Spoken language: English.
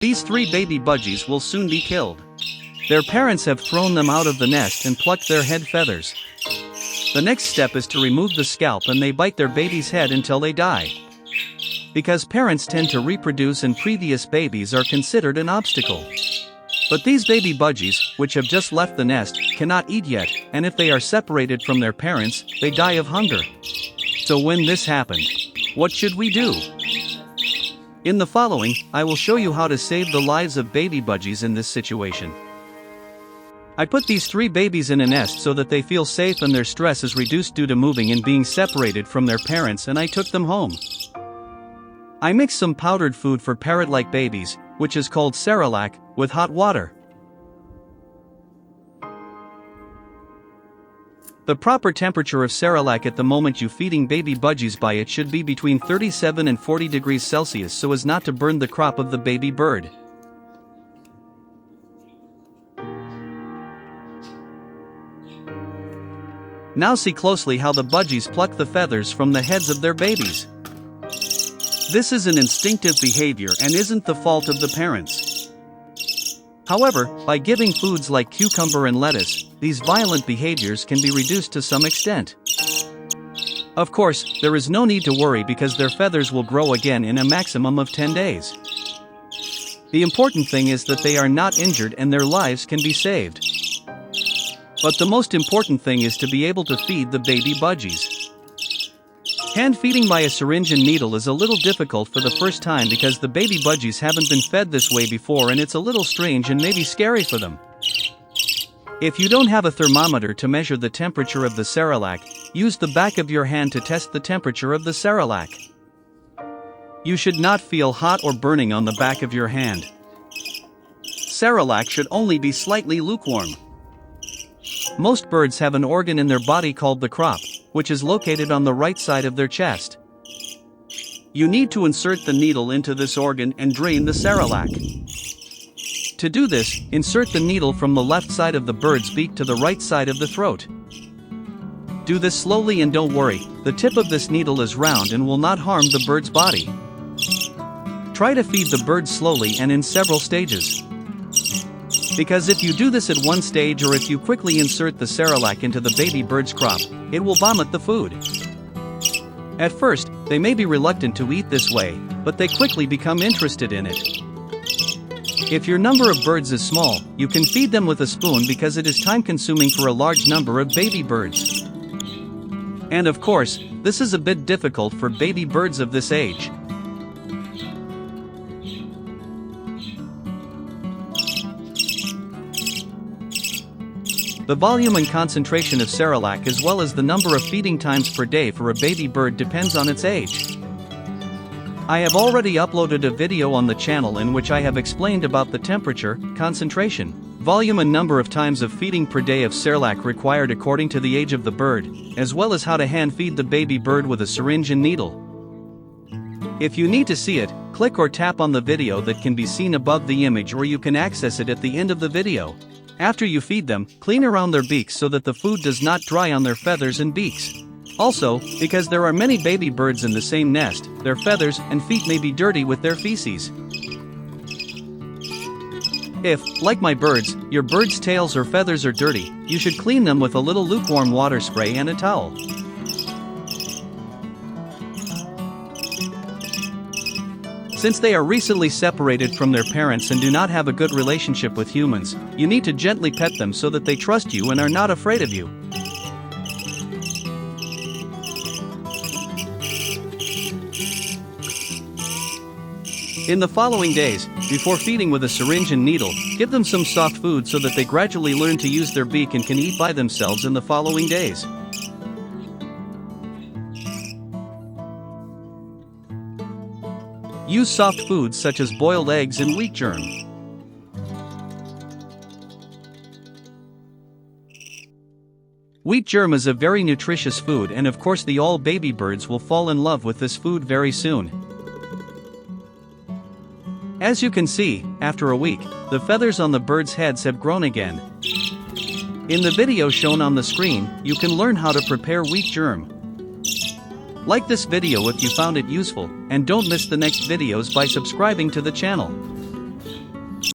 These 3 baby budgies will soon be killed. Their parents have thrown them out of the nest and plucked their head feathers. The next step is to remove the scalp, and they bite their baby's head until they die. Because parents tend to reproduce and previous babies are considered an obstacle. But these baby budgies, which have just left the nest, cannot eat yet, and if they are separated from their parents, they die of hunger. So when this happened, what should we do? In the following, I will show you how to save the lives of baby budgies in this situation. I put these 3 babies in a nest so that they feel safe and their stress is reduced due to moving and being separated from their parents, and I took them home. I mixed some powdered food for parrot-like babies, which is called Cerelac, with hot water. The proper temperature of Cerelac at the moment you feeding baby budgies by it should be between 37 and 40 degrees Celsius so as not to burn the crop of the baby bird. Now see closely how the budgies pluck the feathers from the heads of their babies. This is an instinctive behavior and isn't the fault of the parents. However, by giving foods like cucumber and lettuce, these violent behaviors can be reduced to some extent. Of course, there is no need to worry because their feathers will grow again in a maximum of 10 days. The important thing is that they are not injured and their lives can be saved. But the most important thing is to be able to feed the baby budgies. Hand feeding by a syringe and needle is a little difficult for the first time because the baby budgies haven't been fed this way before and it's a little strange and maybe scary for them. If you don't have a thermometer to measure the temperature of the Cerelac, use the back of your hand to test the temperature of the Cerelac. You should not feel hot or burning on the back of your hand. Cerelac should only be slightly lukewarm. Most birds have an organ in their body called the crop, which is located on the right side of their chest. You need to insert the needle into this organ and drain the Cerelac. To do this, insert the needle from the left side of the bird's beak to the right side of the throat. Do this slowly and don't worry, the tip of this needle is round and will not harm the bird's body. Try to feed the bird slowly and in several stages. Because if you do this at one stage or if you quickly insert the Cerelac into the baby bird's crop, it will vomit the food. At first, they may be reluctant to eat this way, but they quickly become interested in it. If your number of birds is small, you can feed them with a spoon because it is time-consuming for a large number of baby birds. And of course, this is a bit difficult for baby birds of this age. The volume and concentration of Cerelac as well as the number of feeding times per day for a baby bird depends on its age. I have already uploaded a video on the channel in which I have explained about the temperature, concentration, volume and number of times of feeding per day of Cerelac required according to the age of the bird, as well as how to hand feed the baby bird with a syringe and needle. If you need to see it, click or tap on the video that can be seen above the image, or you can access it at the end of the video. After you feed them, clean around their beaks so that the food does not dry on their feathers and beaks. Also, because there are many baby birds in the same nest, their feathers and feet may be dirty with their feces. If, like my birds, your bird's tails or feathers are dirty, you should clean them with a little lukewarm water spray and a towel. Since they are recently separated from their parents and do not have a good relationship with humans, you need to gently pet them so that they trust you and are not afraid of you. In the following days, before feeding with a syringe and needle, give them some soft food so that they gradually learn to use their beak and can eat by themselves in the following days. Use soft foods such as boiled eggs and wheat germ. Wheat germ is a very nutritious food, and of course all baby birds will fall in love with this food very soon. As you can see, after a week, the feathers on the birds' heads have grown again. In the video shown on the screen, you can learn how to prepare wheat germ. Like this video if you found it useful, and don't miss the next videos by subscribing to the channel.